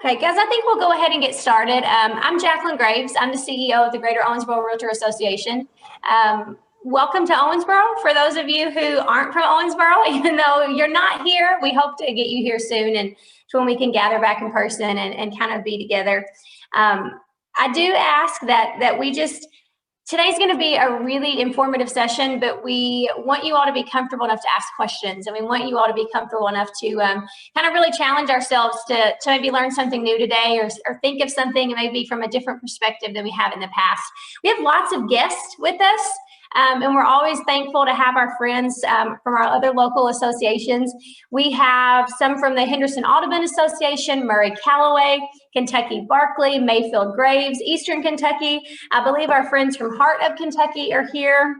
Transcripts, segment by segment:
Okay, guys, I think we'll go ahead and get started. I'm Jacqueline Graves. I'm the CEO of the Greater Owensboro Realtor Association. Welcome to Owensboro. For those of you who aren't from Owensboro, even though you're not here, we hope to get you here soon and when we can gather back in person and kind of be together. I do ask that we just, today's going to be a really informative session, but we want you all to be comfortable enough to ask questions, and we want you all to be comfortable enough to kind of really challenge ourselves to maybe learn something new today or think of something maybe from a different perspective than we have in the past. We have lots of guests with us. And we're always thankful to have our friends from our other local associations. We have some from the Henderson Audubon Association, Murray Callaway, Kentucky Barkley, Mayfield Graves, Eastern Kentucky. I believe our friends from Heart of Kentucky are here.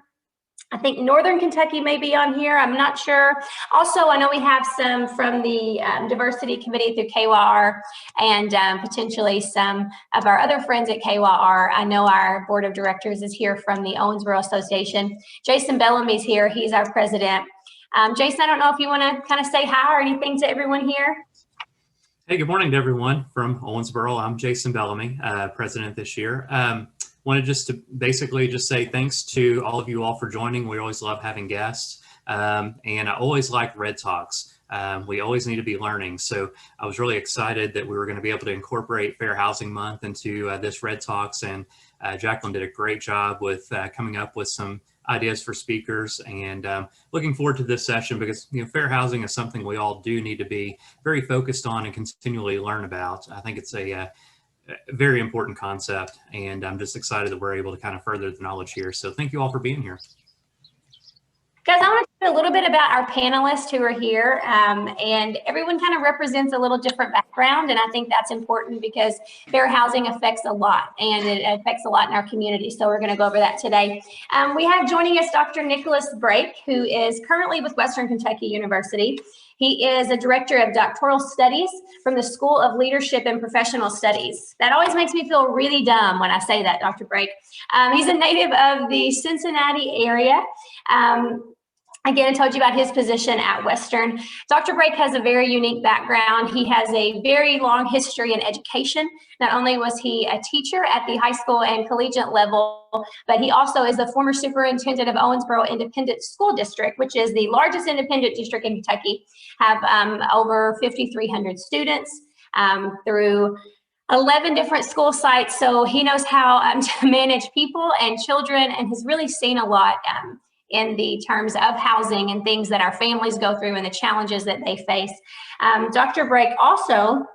I think Northern Kentucky may be on here. I'm not sure. Also, I know we have some from the Diversity Committee through KYR and potentially some of our other friends at KYR. I know our board of directors is here from the Owensboro Association. Jason Bellamy's here. He's our president. Jason, I don't know if you want to kind of say hi or anything to everyone here. Hey, good morning to everyone from Owensboro. I'm Jason Bellamy, president this year. Wanted just to basically just say thanks to all of you all for joining. We always love having guests, and I always like Red Talks. We always need to be learning. So I was really excited that we were going to be able to incorporate Fair Housing Month into this Red Talks, and Jacqueline did a great job with coming up with some ideas for speakers, and looking forward to this session because fair housing is something we all do need to be very focused on and continually learn about. I think it's a very important concept, and I'm just excited that we're able to kind of further the knowledge here. So thank you all for being here. Guys, I want to talk a little bit about our panelists who are here, and everyone kind of represents a little different background, and I think that's important because fair housing affects a lot, and it affects a lot in our community, so we're going to go over that today. We have joining us Dr. Nicholas Brake, who is currently with Western Kentucky University. He is a director of doctoral studies from the School of Leadership and Professional Studies. That always makes me feel really dumb when I say that, Dr. Brake. He's a native of the Cincinnati area. Again, I told you about his position at Western. Dr. Brake has a very unique background. He has a very long history in education. Not only was he a teacher at the high school and collegiate level, but he also is the former superintendent of Owensboro Independent School District, which is the largest independent district in Kentucky, have over 5,300 students through 11 different school sites. So he knows how to manage people and children, and has really seen a lot in the terms of housing and things that our families go through and the challenges that they face. Dr. Brake also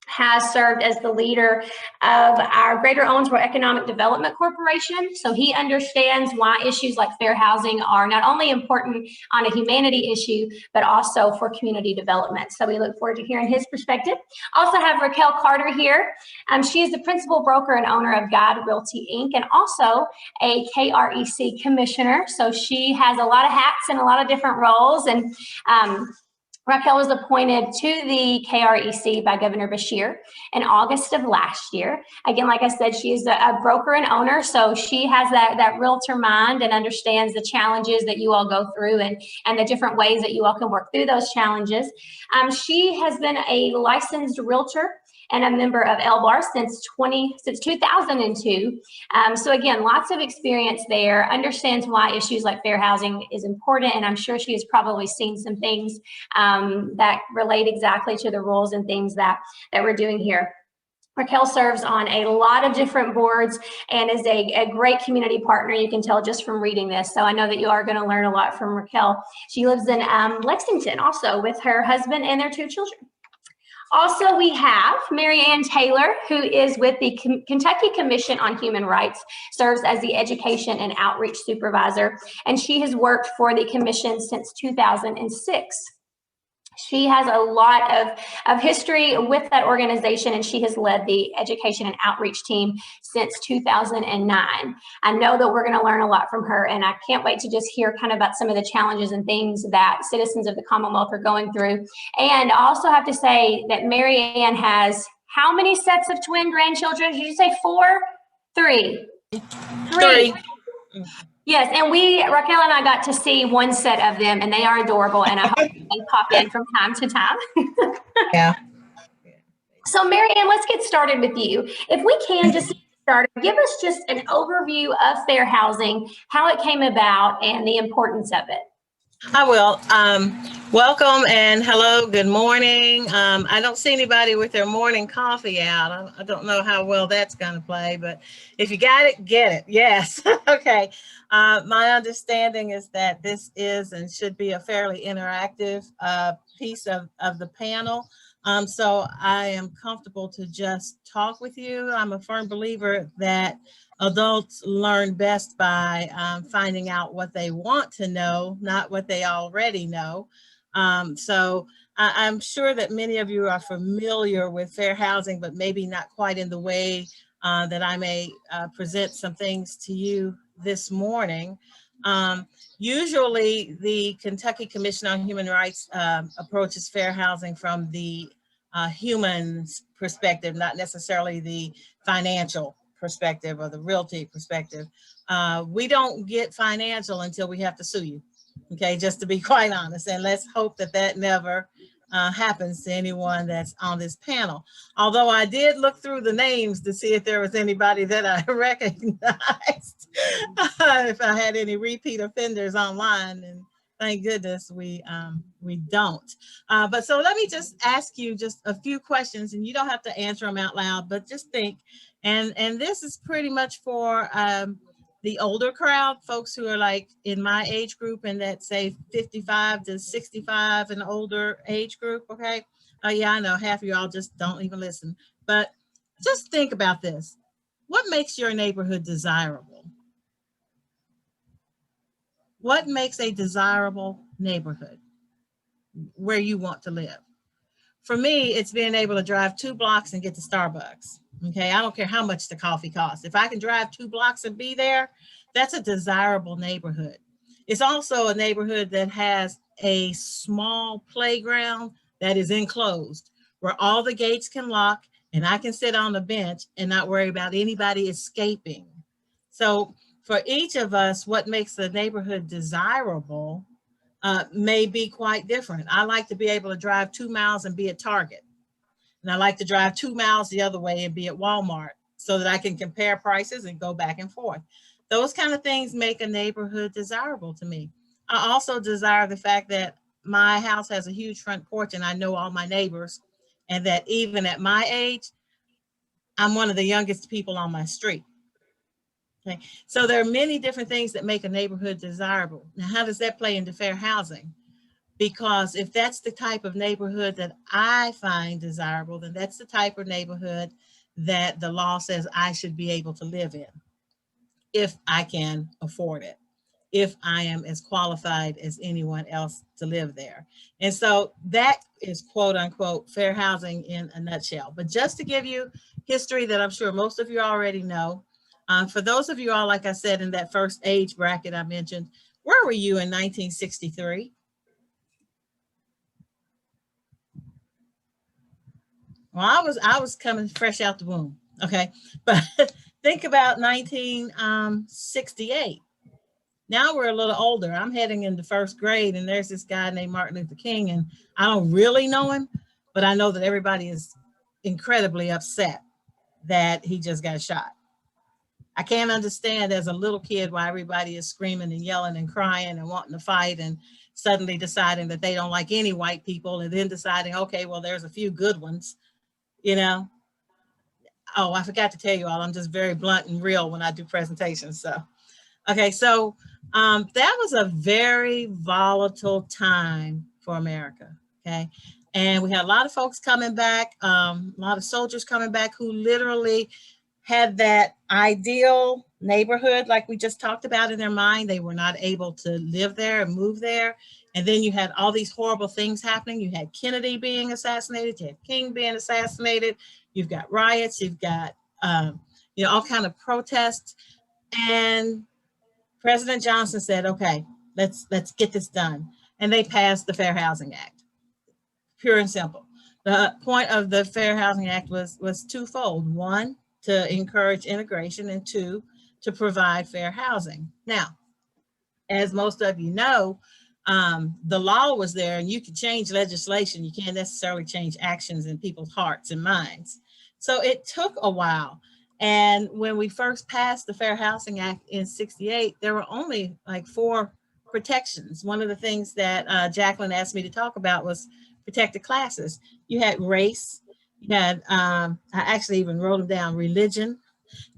has served as the leader of our Greater Owensboro Economic Development Corporation. So he understands why issues like fair housing are not only important on a humanity issue, but also for community development. So we look forward to hearing his perspective. Also have Raquel Carter here. She is the principal broker and owner of God Realty, Inc., and also a KREC commissioner. So she has a lot of hats and a lot of different roles. And Raquel was appointed to the KREC by Governor Beshear in August of last year. Again, like I said, she is a broker and owner, so she has that realtor mind and understands the challenges that you all go through and the different ways that you all can work through those challenges. She has been a licensed realtor and a member of LBAR since 2002. So again, lots of experience there, understands why issues like fair housing is important, and I'm sure she has probably seen some things that relate exactly to the rules and things that we're doing here. Raquel serves on a lot of different boards and is a great community partner, you can tell just from reading this. So I know that you are going to learn a lot from Raquel. She lives in Lexington also with her husband and their 2 children. Also, we have Mary Ann Taylor, who is with the Kentucky Commission on Human Rights, serves as the Education and Outreach Supervisor, and she has worked for the Commission since 2006. She has a lot of history with that organization, and she has led the education and outreach team since 2009. I know that we're going to learn a lot from her, and I can't wait to just hear kind of about some of the challenges and things that citizens of the Commonwealth are going through. And I also have to say that Mary Ann has how many sets of twin grandchildren? Did you say 4? 3? 3. Yes, and Raquel and I got to see one set of them, and they are adorable, and I hope they pop in from time to time. Yeah. So Mary Ann, let's get started with you. If we can just get started, give us just an overview of fair housing, how it came about, and the importance of it. I will. Welcome and hello, good morning. I don't see anybody with their morning coffee out. I don't know how well that's going to play, but if you got it, get it. Yes. Okay. My understanding is that this is and should be a fairly interactive piece of the panel. So I am comfortable to just talk with you. I'm a firm believer that adults learn best by finding out what they want to know, not what they already know. So I'm sure that many of you are familiar with fair housing, but maybe not quite in the way that I may present some things to you this morning. Usually the Kentucky Commission on Human Rights approaches fair housing from the human's perspective, not necessarily the financial perspective or the realty perspective. We don't get financial until we have to sue you. Okay, just to be quite honest, and let's hope that that never happens to anyone that's on this panel. Although I did look through the names to see if there was anybody that I recognized, if I had any repeat offenders online, and thank goodness we don't. But so let me just ask you just a few questions, and you don't have to answer them out loud, but just think. And this is pretty much for the older crowd, folks who are like in my age group and that say 55 to 65 and older age group, okay? Yeah, I know half of y'all just don't even listen, but just think about this. What makes your neighborhood desirable? What makes a desirable neighborhood where you want to live? For me, it's being able to drive 2 blocks and get to Starbucks. Okay, I don't care how much the coffee costs. If I can drive 2 blocks and be there, that's a desirable neighborhood. It's also a neighborhood that has a small playground that is enclosed, where all the gates can lock and I can sit on the bench and not worry about anybody escaping. So for each of us, what makes the neighborhood desirable may be quite different. I like to be able to drive 2 miles and be at Target. And I like to drive 2 miles the other way and be at Walmart so that I can compare prices and go back and forth. Those kind of things make a neighborhood desirable to me. I also desire the fact that my house has a huge front porch and I know all my neighbors, and that even at my age, I'm one of the youngest people on my street. Okay, so there are many different things that make a neighborhood desirable. Now, how does that play into fair housing? Because if that's the type of neighborhood that I find desirable, then that's the type of neighborhood that the law says I should be able to live in, if I can afford it, if I am as qualified as anyone else to live there. And so that is quote unquote fair housing in a nutshell. But just to give you history that I'm sure most of you already know, for those of you all, like I said, in that first age bracket I mentioned, where were you in 1963? Well, I was coming fresh out the womb, okay? But think about 1968. Now we're a little older. I'm heading into first grade, and there's this guy named Martin Luther King, and I don't really know him, but I know that everybody is incredibly upset that he just got shot. I can't understand as a little kid why everybody is screaming and yelling and crying and wanting to fight and suddenly deciding that they don't like any white people and then deciding, okay, well, there's a few good ones. You know, oh, I forgot to tell you all, I'm just very blunt and real when I do presentations. So, okay, so that was a very volatile time for America, okay? And we had a lot of folks coming back, a lot of soldiers coming back who literally had that ideal neighborhood like we just talked about in their mind. They were not able to live there and move there. And then you had all these horrible things happening. You had Kennedy being assassinated, you had King being assassinated, you've got riots, you've got you know, all kind of protests. And President Johnson said, okay, let's get this done. And they passed the Fair Housing Act, pure and simple. The point of the Fair Housing Act was twofold. One, to encourage integration, and two, to provide fair housing. Now, as most of you know, The law was there, and you can change legislation. You can't necessarily change actions in people's hearts and minds. So it took a while. And when we first passed the Fair Housing Act in '68, there were only like 4 protections. One of the things that Jacqueline asked me to talk about was protected classes. You had race, you had, I actually even wrote them down, religion,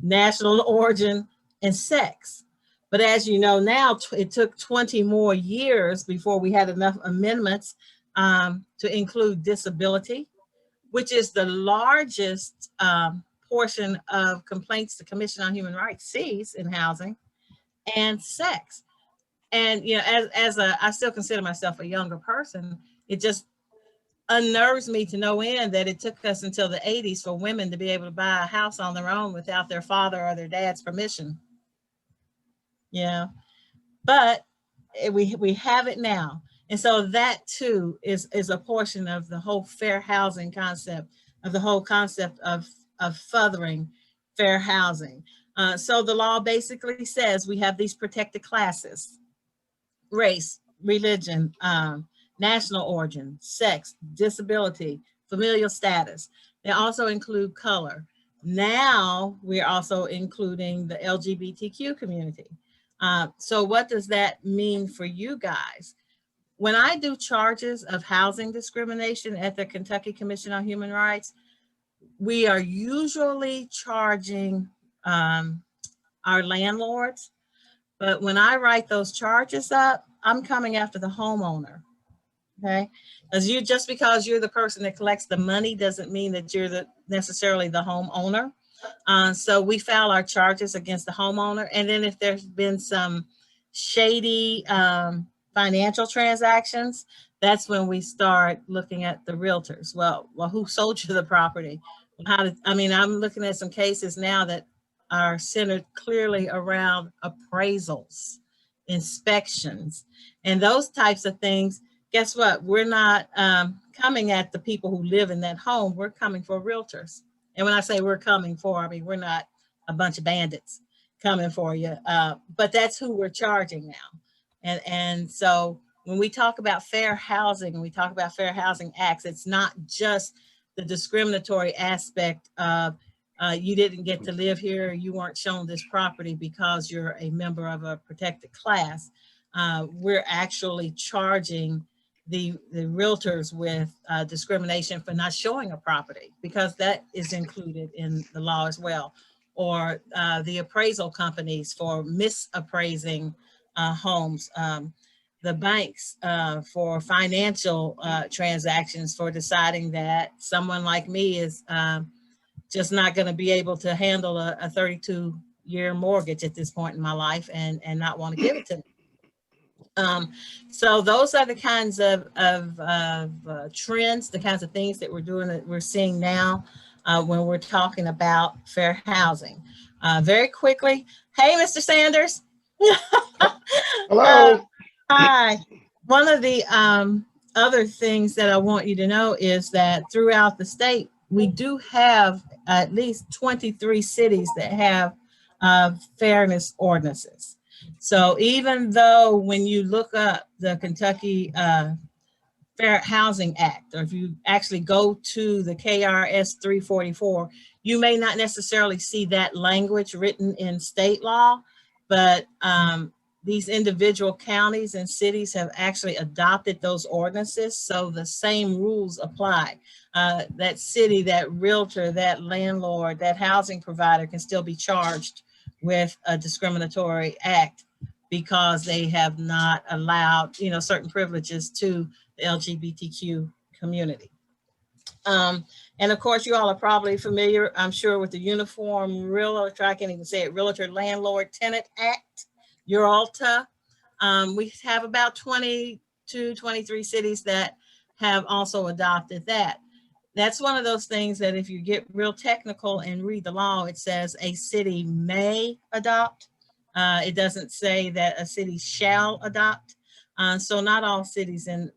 national origin, and sex. But as you know now, it took 20 more years before we had enough amendments to include disability, which is the largest portion of complaints the Commission on Human Rights sees in housing, and sex. And you know, I still consider myself a younger person, it just unnerves me to no end that it took us until the 80s for women to be able to buy a house on their own without their father or their dad's permission. Yeah, but we have it now. And so that too is a portion of the whole fair housing concept, of the whole concept of furthering fair housing. So the law basically says we have these protected classes: race, religion, national origin, sex, disability, familial status. They also include color. Now we're also including the LGBTQ community. So what does that mean for you guys? When I do charges of housing discrimination at the Kentucky Commission on Human Rights, we are usually charging our landlords. But when I write those charges up, I'm coming after the homeowner, okay? Just because you're the person that collects the money doesn't mean that you're necessarily the homeowner. So we file our charges against the homeowner. And then if there's been some shady financial transactions, that's when we start looking at the realtors. Well, who sold you the property? I'm looking at some cases now that are centered clearly around appraisals, inspections, and those types of things. Guess what? We're not coming at the people who live in that home. We're coming for realtors. And when I say we're coming for, I mean, we're not a bunch of bandits coming for you, but that's who we're charging now. And so when we talk about fair housing and we talk about fair housing acts, it's not just the discriminatory aspect of you didn't get to live here, or you weren't shown this property because you're a member of a protected class. We're actually charging the realtors with discrimination for not showing a property, because that is included in the law as well. Or the appraisal companies for misappraising homes. The banks for financial transactions, for deciding that someone like me is just not going to be able to handle a 32-year mortgage at this point in my life and not want to give it to me. So those are the kinds of trends, the kinds of things that we're doing, that we're seeing now when we're talking about fair housing. Very quickly, hey, Mr. Sanders. Hello. Hi. One of the other things that I want you to know is that throughout the state, we do have at least 23 cities that have fairness ordinances. So even though when you look up the Kentucky Fair Housing Act, or if you actually go to the KRS 344, you may not necessarily see that language written in state law, but these individual counties and cities have actually adopted those ordinances, so the same rules apply. That city, that realtor, that landlord, that housing provider can still be charged with a discriminatory act because they have not allowed, certain privileges to the LGBTQ community. And of course, you all are probably familiar, I'm sure, with the Uniform Realtor, I can't even say it, Realtor Landlord Tenant Act, URALTA. We have about 22, 23 cities that have also adopted that. That's one of those things that if you get real technical and read the law, it says a city may adopt. It doesn't say that a city shall adopt. So not all cities in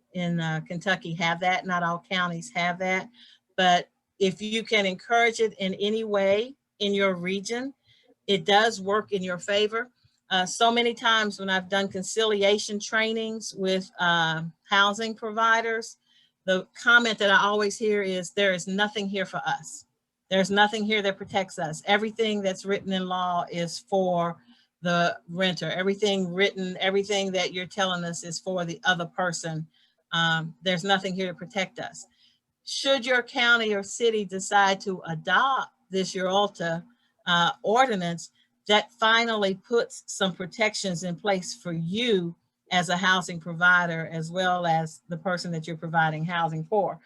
Kentucky have that. Not all counties have that. But if you can encourage it in any way in your region, it does work in your favor. So many times when I've done conciliation trainings with housing providers, the comment that I always hear is, there is nothing here for us. There's nothing here that protects us. Everything that's written in law is for the renter. Everything that you're telling us is for the other person. There's nothing here to protect us. Should your county or city decide to adopt this URALTA ordinance, that finally puts some protections in place for you as a housing provider, as well as the person that you're providing housing for.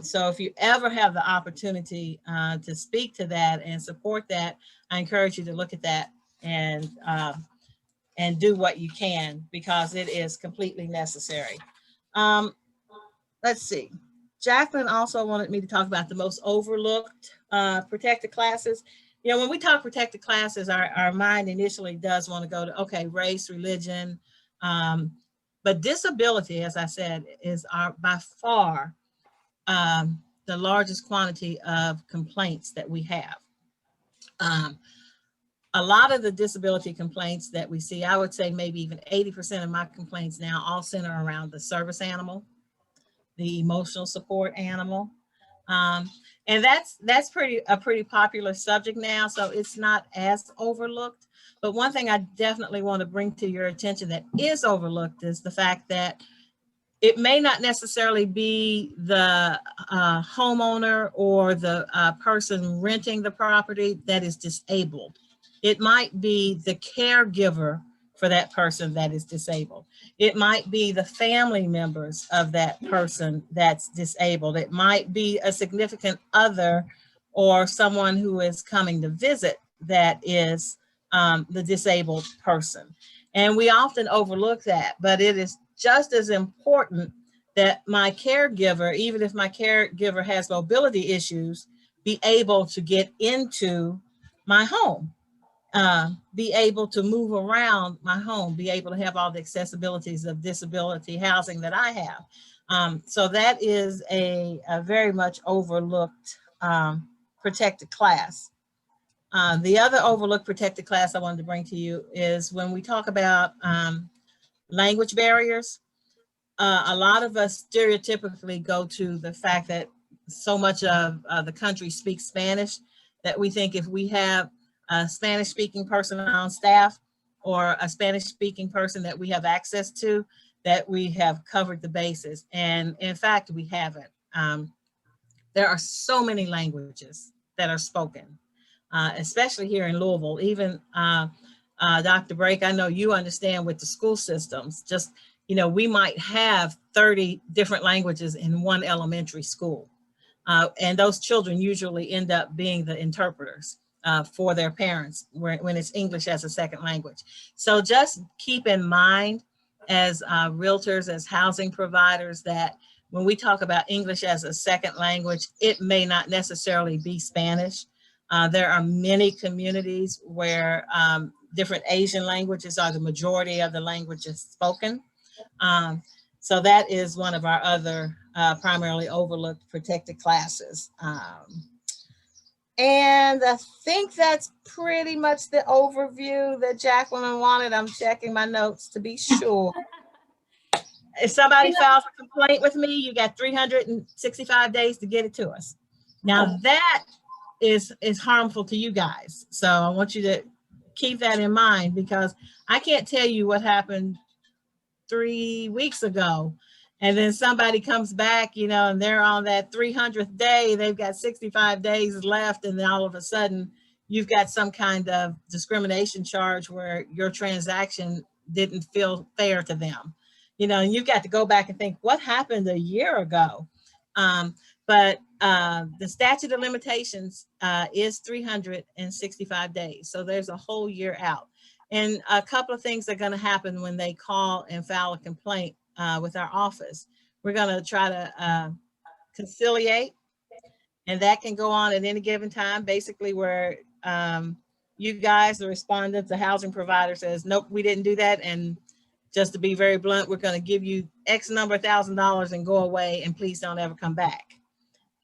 So if you ever have the opportunity to speak to that and support that, I encourage you to look at that and do what you can, because it is completely necessary. Let's see. Jacqueline also wanted me to talk about the most overlooked protected classes. You know, when we talk protected classes, our mind initially does want to go to, okay, race, religion, but disability, as I said, is by far the largest quantity of complaints that we have. A lot of the disability complaints that we see, I would say maybe even 80% of my complaints now all center around the service animal, the emotional support animal. And that's a pretty popular subject now, so it's not as overlooked. But one thing I definitely want to bring to your attention that is overlooked is the fact that it may not necessarily be the homeowner or the person renting the property that is disabled. It might be the caregiver for that person that is disabled. It might be the family members of that person that's disabled. It might be a significant other or someone who is coming to visit that is the disabled person. And we often overlook that, but it is just as important that my caregiver, even if my caregiver has mobility issues, be able to get into my home. Be able to move around my home, be able to have all the accessibilities of disability housing that I have. So that is a very much overlooked protected class. The other overlooked protected class I wanted to bring to you is when we talk about language barriers. A lot of us stereotypically go to the fact that so much of the country speaks Spanish that we think if we have a Spanish speaking person on staff or a Spanish speaking person that we have access to, that we have covered the bases. And in fact, we haven't. There are so many languages that are spoken, especially here in Louisville. Even Dr. Brake, I know you understand with the school systems, just, you know, we might have 30 different languages in one elementary school. And those children usually end up being the interpreters for their parents when it's English as a second language. So just keep in mind as realtors, as housing providers, that when we talk about English as a second language, it may not necessarily be Spanish. There are many communities where different Asian languages are the majority of the languages spoken. So that is one of our other primarily overlooked protected classes. And I think that's pretty much the overview that Jacqueline wanted. I'm checking my notes to be sure. If somebody files a complaint with me, you got 365 days to get it to us. Now that is harmful to you guys. So I want you to keep that in mind, because I can't tell you what happened 3 weeks ago. And then somebody comes back, you know, and they're on that 300th day, they've got 65 days left. And then all of a sudden you've got some kind of discrimination charge where your transaction didn't feel fair to them. You know, and you've got to go back and think, what happened a year ago? But the statute of limitations is 365 days. So there's a whole year out. And a couple of things are going to happen when they call and file a complaint with our office. We're going to try to conciliate, and that can go on at any given time, basically where you guys, the respondent, the housing provider says, nope, we didn't do that. And just to be very blunt, we're going to give you X number of $1,000 and go away, and please don't ever come back.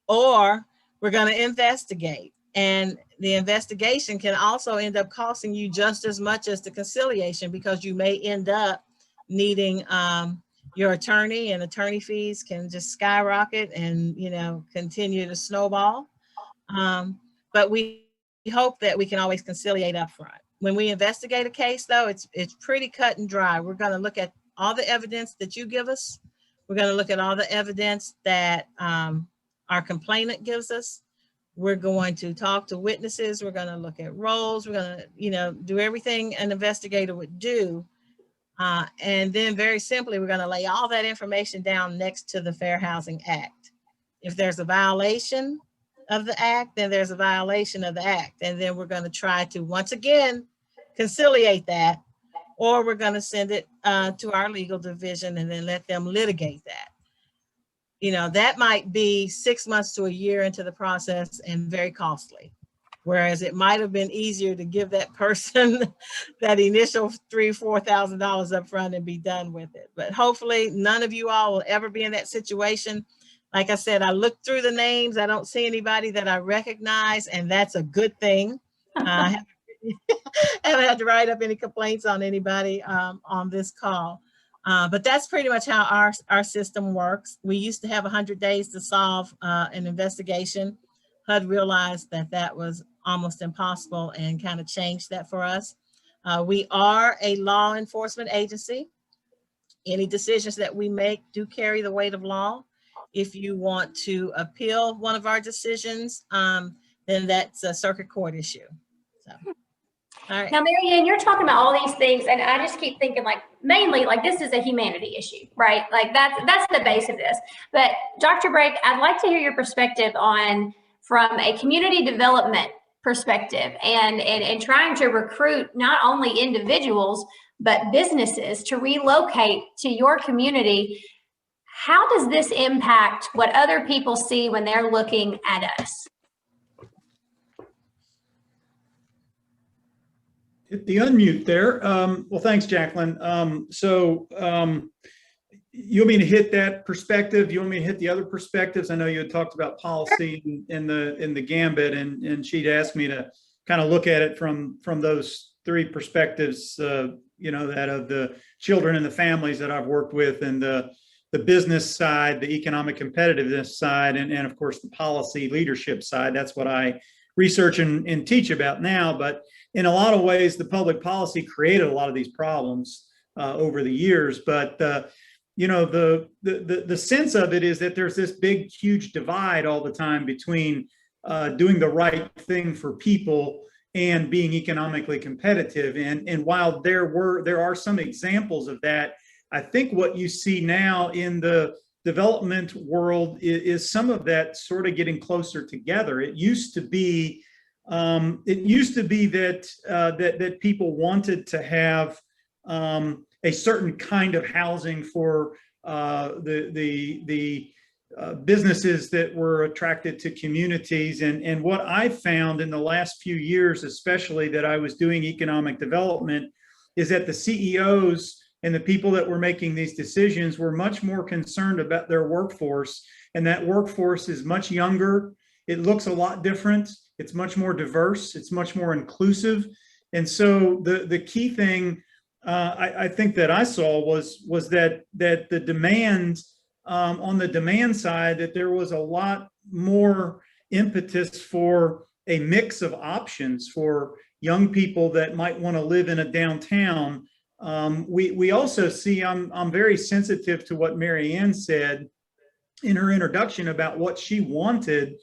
Or we're going to investigate. And the investigation can also end up costing you just as much as the conciliation, because you may end up needing your attorney, and attorney fees can just skyrocket and, you know, continue to snowball. But we hope that we can always conciliate up front. When we investigate a case, though, it's pretty cut and dry. We're going to look at all the evidence that you give us. We're going to look at all the evidence that our complainant gives us. We're going to talk to witnesses. We're going to look at roles. We're going to, you know, do everything an investigator would do. And then very simply, we're going to lay all that information down next to the Fair Housing Act. If there's a violation of the act, then there's a violation of the act. And then we're going to try to, once again, conciliate that, or we're going to send it to our legal division and then let them litigate that. You know, that might be 6 months to a year into the process and very costly. Whereas it might have been easier to give that person that initial $3,000–4,000 up front and be done with it. But hopefully none of you all will ever be in that situation. Like I said, I looked through the names. I don't see anybody that I recognize, and that's a good thing. I haven't had to write up any complaints on anybody on this call. But that's pretty much how our system works. We used to have 100 days to solve an investigation. HUD realized that that was almost impossible and kind of changed that for us. We are a law enforcement agency. Any decisions that we make do carry the weight of law. If you want to appeal one of our decisions, then that's a circuit court issue. So, all right. Now, Mary Ann, you're talking about all these things, and I just keep thinking, like, mainly, like, this is a humanity issue, right? Like, that's the base of this. But Dr. Brake, I'd like to hear your perspective on, from a community development perspective, and trying to recruit not only individuals, but businesses to relocate to your community. How does this impact what other people see when they're looking at us? Hit the unmute there. Well, thanks, Jacqueline. You want me to hit that perspective? You want me to hit the other perspectives? I know you had talked about policy in the gambit, and she'd asked me to kind of look at it from those three perspectives. You know, that of the children and the families that I've worked with, and the business side, the economic competitiveness side, and of course the policy leadership side. That's what I research and teach about now. But in a lot of ways, the public policy created a lot of these problems over the years. But you know, the sense of it is that there's this big, huge divide all the time between doing the right thing for people and being economically competitive. And while there are some examples of that, I think what you see now in the development world is some of that sort of getting closer together. It used to be that people wanted to have a certain kind of housing for the businesses that were attracted to communities. And what I found in the last few years, especially that I was doing economic development, is that the CEOs and the people that were making these decisions were much more concerned about their workforce. And that workforce is much younger. It looks a lot different. It's much more diverse. It's much more inclusive. And so the key thing I think that I saw was that the demand, on the demand side, that there was a lot more impetus for a mix of options for young people that might want to live in a downtown. We also see, I'm very sensitive to what Mary Ann said in her introduction about what she wanted.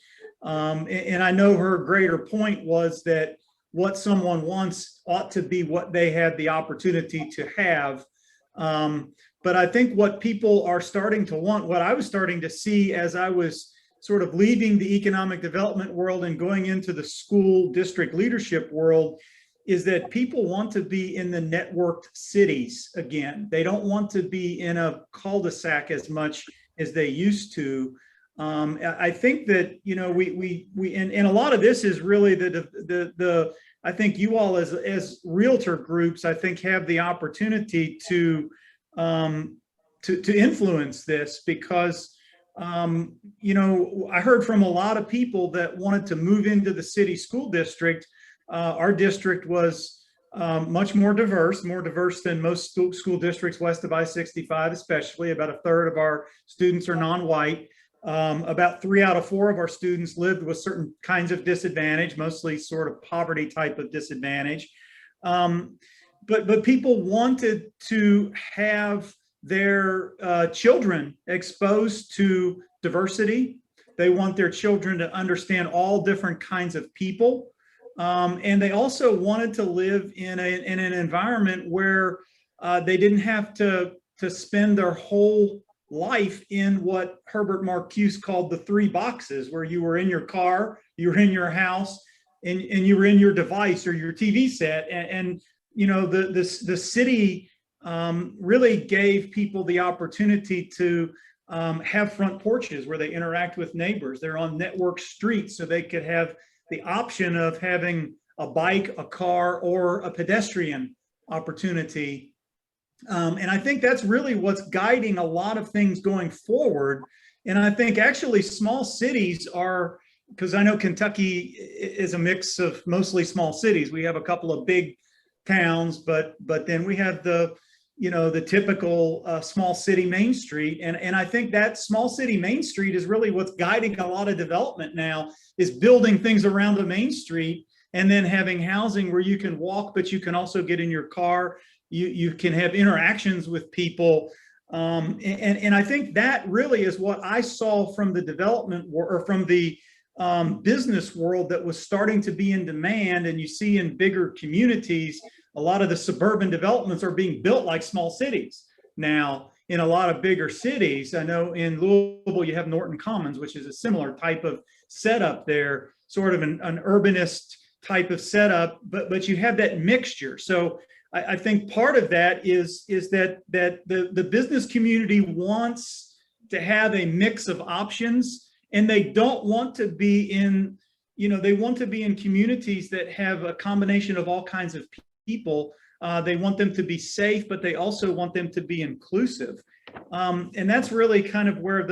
And I know her greater point was that what someone wants ought to be what they had the opportunity to have. But I think what people are starting to want, what I was starting to see as I was sort of leaving the economic development world and going into the school district leadership world, is that people want to be in the networked cities again. They don't want to be in a cul-de-sac as much as they used to. I think that, you know, and a lot of this is really I think you all as realtor groups, I think, have the opportunity to influence this, because you know, I heard from a lot of people that wanted to move into the city school district. Our district was much more diverse than most school districts west of I-65, especially. About a third of our students are non-white. About 3 out of 4 of our students lived with certain kinds of disadvantage, mostly sort of poverty type of disadvantage. But people wanted to have their children exposed to diversity. They want their children to understand all different kinds of people. And they also wanted to live in an environment where they didn't have to spend their whole life in what Herbert Marcuse called the 3 boxes, where you were in your car, you were in your house, and you were in your device or your TV set. And you know, the city really gave people the opportunity to have front porches where they interact with neighbors. They're on network streets, so they could have the option of having a bike, a car, or a pedestrian opportunity. And I think that's really what's guiding a lot of things going forward. And I think actually small cities are, because I know Kentucky is a mix of mostly small cities. We have a couple of big towns, but then we have the, you know, the typical small city Main Street. And I think that small city Main Street is really what's guiding a lot of development now, is building things around the Main Street and then having housing where you can walk, but you can also get in your car. You can have interactions with people. And I think that really is what I saw from the development or from the business world that was starting to be in demand. And you see in bigger communities, a lot of the suburban developments are being built like small cities now in a lot of bigger cities. I know in Louisville, you have Norton Commons, which is a similar type of setup there, sort of an urbanist type of setup, but you have that mixture. So I think part of that is that the business community wants to have a mix of options, and they don't want to be in, you know, they want to be in communities that have a combination of all kinds of people. They want them to be safe, but they also want them to be inclusive. And that's really kind of where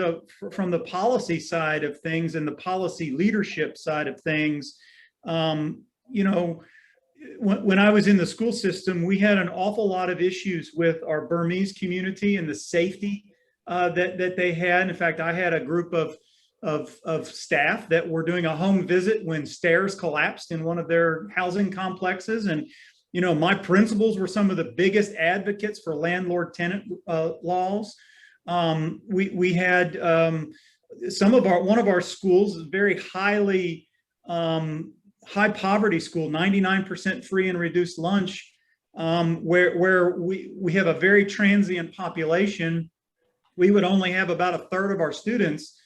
from the policy side of things and the policy leadership side of things, you know, when I was in the school system, we had an awful lot of issues with our Burmese community and the safety that they had. In fact, I had a group of staff that were doing a home visit when stairs collapsed in one of their housing complexes. And, you know, my principals were some of the biggest advocates for landlord-tenant laws. We had one of our schools is very highly high poverty school, 99% free and reduced lunch, where we have a very transient population. We would only have about a third of our students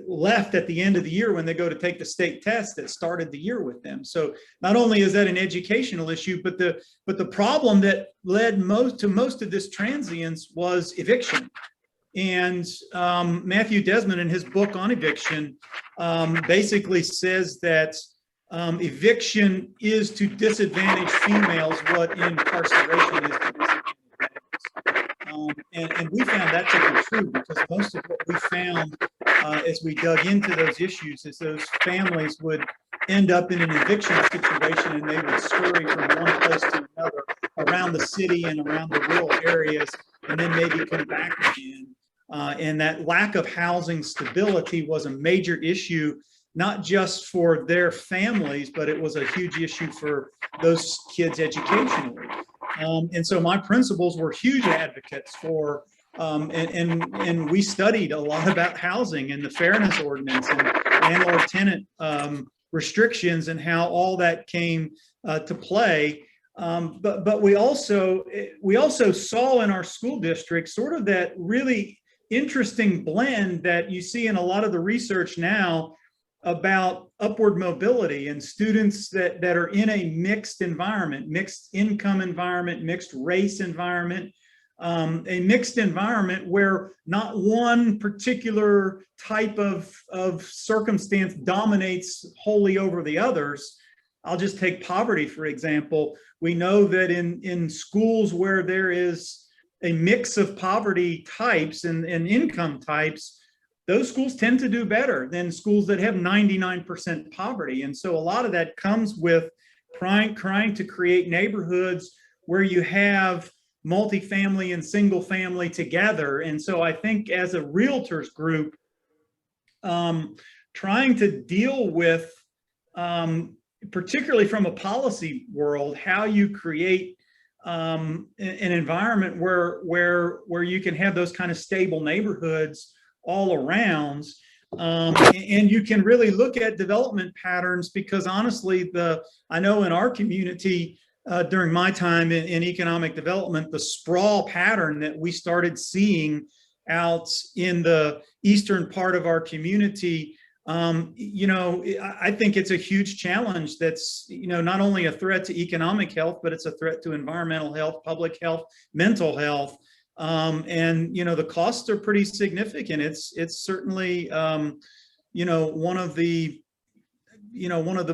left at the end of the year when they go to take the state test that started the year with them. So not only is that an educational issue, but the problem that led most of this transience was eviction. And Matthew Desmond, in his book on eviction, basically says that eviction is to disadvantage females what incarceration is to disadvantage males. And we found that to be true, because most of what we found as we dug into those issues is those families would end up in an eviction situation, and they would scurry from one place to another around the city and around the rural areas, and then maybe come back again. And that lack of housing stability was a major issue, not just for their families, but it was a huge issue for those kids educationally. And so my principals were huge advocates for, and we studied a lot about housing and the fairness ordinance and landlord-tenant restrictions and how all that came to play. But we also saw in our school district sort of that really interesting blend that you see in a lot of the research now about upward mobility and students that are in a mixed environment, mixed income environment, mixed race environment, a mixed environment where not one particular type of circumstance dominates wholly over the others. I'll just take poverty, for example. We know that in schools where there is a mix of poverty types and income types, those schools tend to do better than schools that have 99% poverty. And so a lot of that comes with trying to create neighborhoods where you have multifamily and single family together. And so I think as a realtors group, trying to deal with, particularly from a policy world, how you create an environment where you can have those kind of stable neighborhoods all around. And you can really look at development patterns, because honestly, I know in our community, during my time in economic development, the sprawl pattern that we started seeing out in the eastern part of our community, I think it's a huge challenge that's, not only a threat to economic health, but it's a threat to environmental health, public health, mental health. And the costs are pretty significant. It's certainly, one of the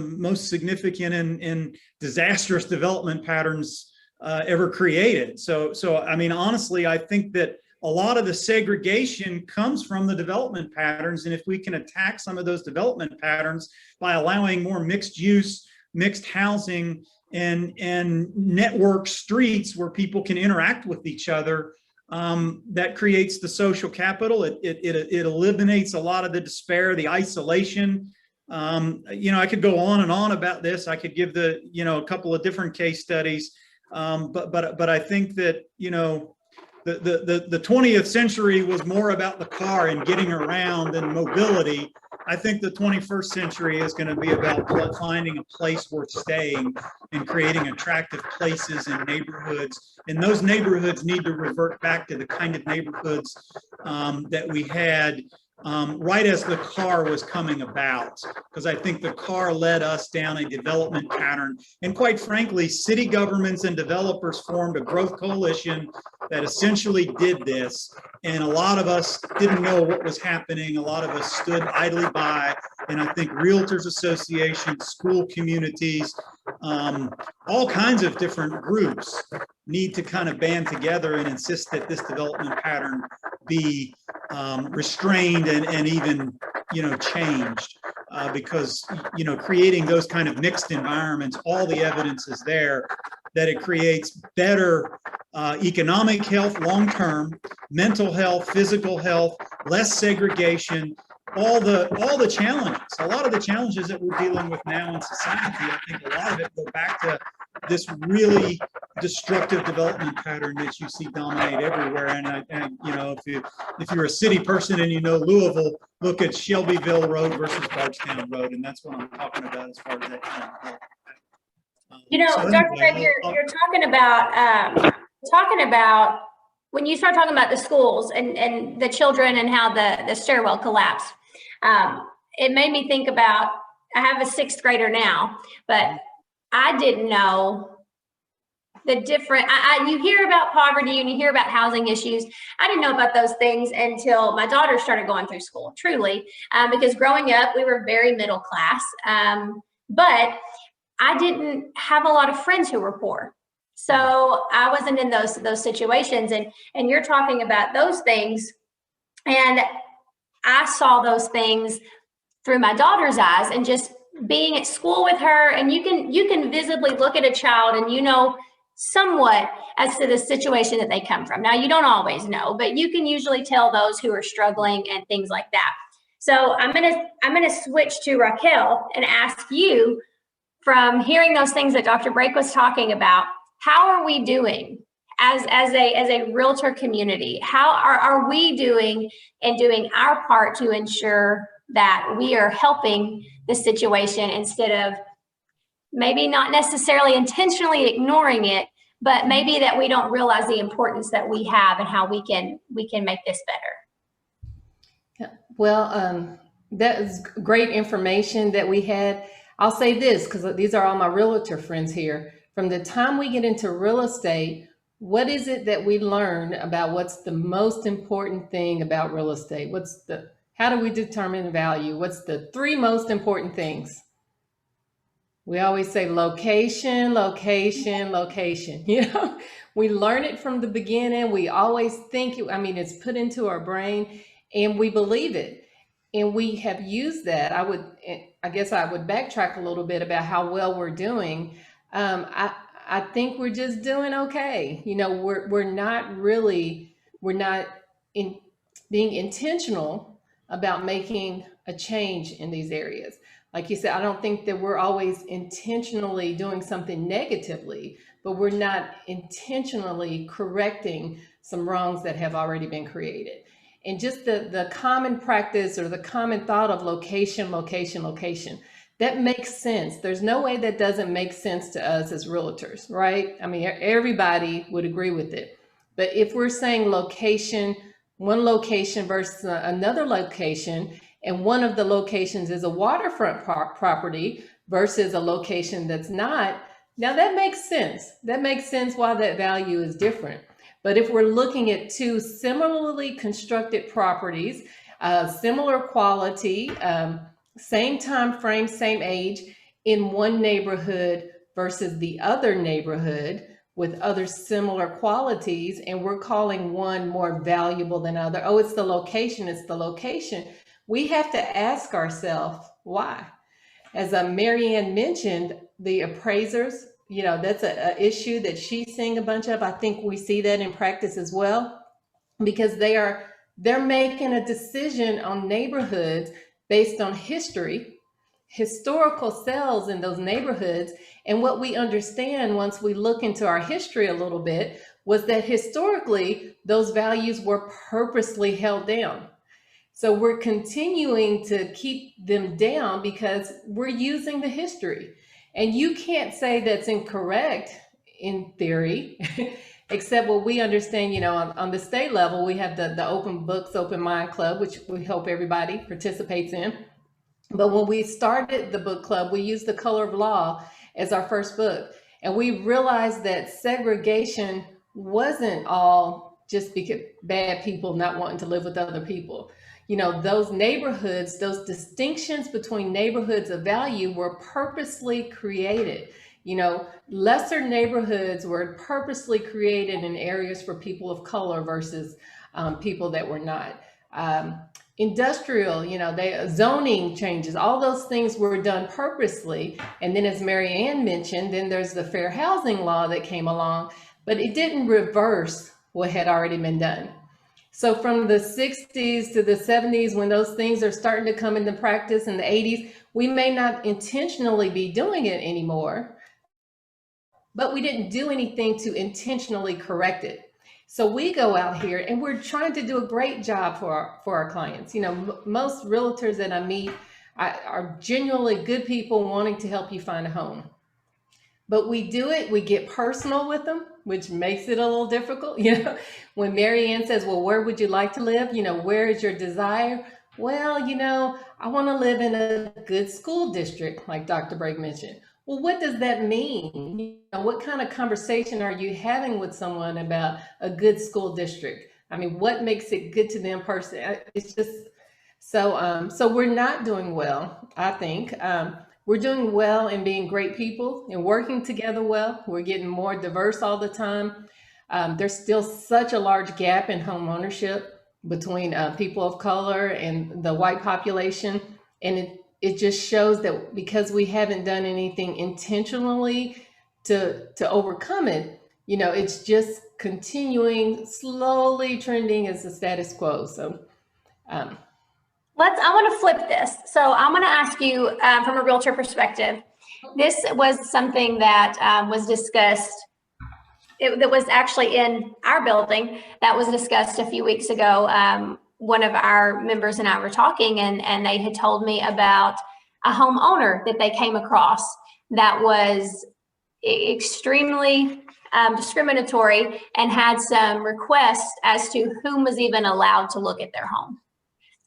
most significant and disastrous development patterns ever created. So I mean, honestly, I think that a lot of the segregation comes from the development patterns. And if we can attack some of those development patterns by allowing more mixed use, mixed housing, and network streets where people can interact with each other, that creates the social capital. It eliminates a lot of the despair, the isolation. I could go on and on about this. I could give a couple of different case studies, but I think that the 20th century was more about the car and getting around and mobility. I think the 21st century is going to be about finding a place worth staying and creating attractive places and neighborhoods. And those neighborhoods need to revert back to the kind of neighborhoods that we had right as the car was coming about, because I think the car led us down a development pattern. And quite frankly, city governments and developers formed a growth coalition that essentially did this. And a lot of us didn't know what was happening. A lot of us stood idly by. And I think realtors associations, school communities, all kinds of different groups need to kind of band together and insist that this development pattern be restrained and even changed, because creating those kind of mixed environments, all the evidence is there that it creates better economic health long-term, mental health, physical health, less segregation, all the challenges, a lot of the challenges that we're dealing with now in society. I think a lot of it go back to this really destructive development pattern that you see dominate everywhere. And if you're a city person and Louisville, look at Shelbyville Road versus Bardstown Road, and that's what I'm talking about as far as that kind of Dr. Greg, you're talking about when you start talking about the schools and the children and how the stairwell collapsed. It made me think about, I have a 6th grader now, but I didn't know the different, you hear about poverty and you hear about housing issues. I didn't know about those things until my daughter started going through school, truly, because growing up, we were very middle class, but I didn't have a lot of friends who were poor. So I wasn't in those situations, and you're talking about those things, and I saw those things through my daughter's eyes, and just being at school with her, and you can visibly look at a child and somewhat as to the situation that they come from. Now, you don't always know, but you can usually tell those who are struggling and things like that. So I'm gonna switch to Raquel and ask you, from hearing those things that Dr. Brake was talking about, how are we doing as a realtor community? How are we doing our part to ensure that we are helping the situation, instead of maybe not necessarily intentionally ignoring it, but maybe that we don't realize the importance that we have and how we can make this better? Well, that is great information that we had. I'll say this, because these are all my realtor friends here. From the time we get into real estate, what is it that we learn about what's the most important thing about real estate? How do we determine value? What's the 3 most important things? We always say location, location, location. We learn it from the beginning. We always think it's put into our brain, and we believe it. And we have used that. I guess I would backtrack a little bit about how well we're doing. I think we're just doing okay. You know, we're not being intentional about making a change in these areas. Like you said, I don't think that we're always intentionally doing something negatively, but we're not intentionally correcting some wrongs that have already been created. And just the common practice or the common thought of location, location, location, that makes sense. There's no way that doesn't make sense to us as realtors, right? I mean, everybody would agree with it. But if we're saying location, one location versus another location, and one of the locations is a waterfront property versus a location that's not, now that makes sense. That makes sense why that value is different. But if we're looking at two similarly constructed properties, similar quality, same time frame, same age, in one neighborhood versus the other neighborhood with other similar qualities, and we're calling one more valuable than other. Oh, it's the location, it's the location. We have to ask ourselves why. As Mary Ann mentioned, the appraisers, you know, that's an issue that she's seeing a bunch of. I think we see that in practice as well, because they're making a decision on neighborhoods based on historical sales in those neighborhoods. And what we understand once we look into our history a little bit was that historically those values were purposely held down. So we're continuing to keep them down because we're using the history. And you can't say that's incorrect in theory, except what we understand, you know, on the state level, we have the Open Books, Open Mind Club, which we hope everybody participates in. But when we started the book club, we used The Color of Law as our first book. And we realized that segregation wasn't all just because bad people not wanting to live with other people. You know, those neighborhoods, those distinctions between neighborhoods of value were purposely created. You know, lesser neighborhoods were purposely created in areas for people of color versus people that were not. Industrial, you know, zoning changes, all those things were done purposely. And then as Mary Ann mentioned, then there's the fair housing law that came along, but it didn't reverse what had already been done. So from the 60s to the 70s, when those things are starting to come into practice in the 80s, we may not intentionally be doing it anymore, but we didn't do anything to intentionally correct it. So we go out here and we're trying to do a great job for our clients. You know, most realtors that I meet are genuinely good people wanting to help you find a home. But we do it, we get personal with them, which makes it a little difficult. You know, when Mary Ann says, well, where would you like to live? You know, where is your desire? Well, you know, I want to live in a good school district, like Dr. Brake mentioned. Well, what does that mean? You know, what kind of conversation are you having with someone about a good school district? I mean, what makes it good to them personally? It's just so we're not doing well, I think. We're doing well in being great people and working together well. We're getting more diverse all the time. There's still such a large gap in home ownership between people of color and the white population. And it just shows that because we haven't done anything intentionally to overcome it, you know, it's just continuing, slowly trending as the status quo. So I want to flip this. So I'm going to ask you from a realtor perspective. This was something that was discussed. That was actually in our building that was discussed a few weeks ago. One of our members and I were talking, and they had told me about a homeowner that they came across that was extremely discriminatory and had some requests as to whom was even allowed to look at their home.